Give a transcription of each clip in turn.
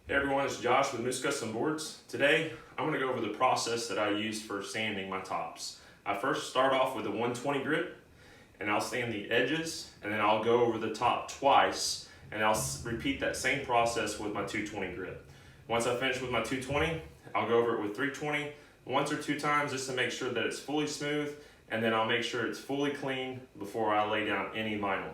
Hey everyone, it's Josh with Moose Custom Boards. Today, I'm going to go over the process that I use for sanding my tops. I first start off with a 120 grit, and I'll sand the edges, and then I'll go over the top twice, and I'll repeat that same process with my 220 grit. Once I finish with my 220, I'll go over it with 320 once or two times just to make sure that it's fully smooth, and then I'll make sure it's fully clean before I lay down any vinyl.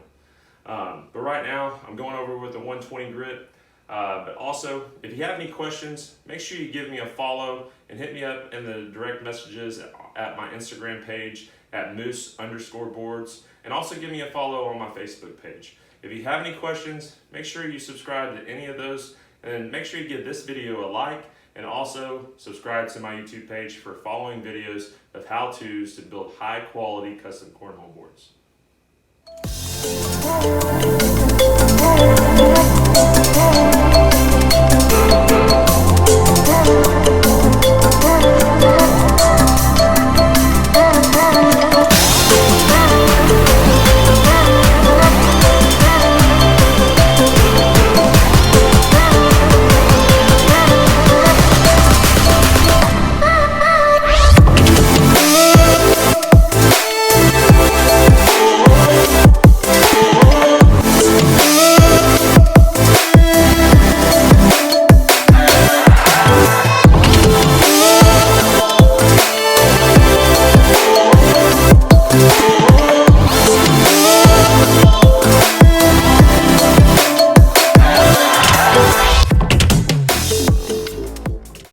But right now, I'm going over with the 120 grit. But also, if you have any questions, make sure you give me a follow and hit me up in the direct messages at my Instagram page at moose_boards, and also give me a follow on my Facebook page. If you have any questions, make sure you subscribe to any of those, and make sure you give this video a like, and also subscribe to my YouTube page for following videos of how-tos to build high-quality custom cornhole boards.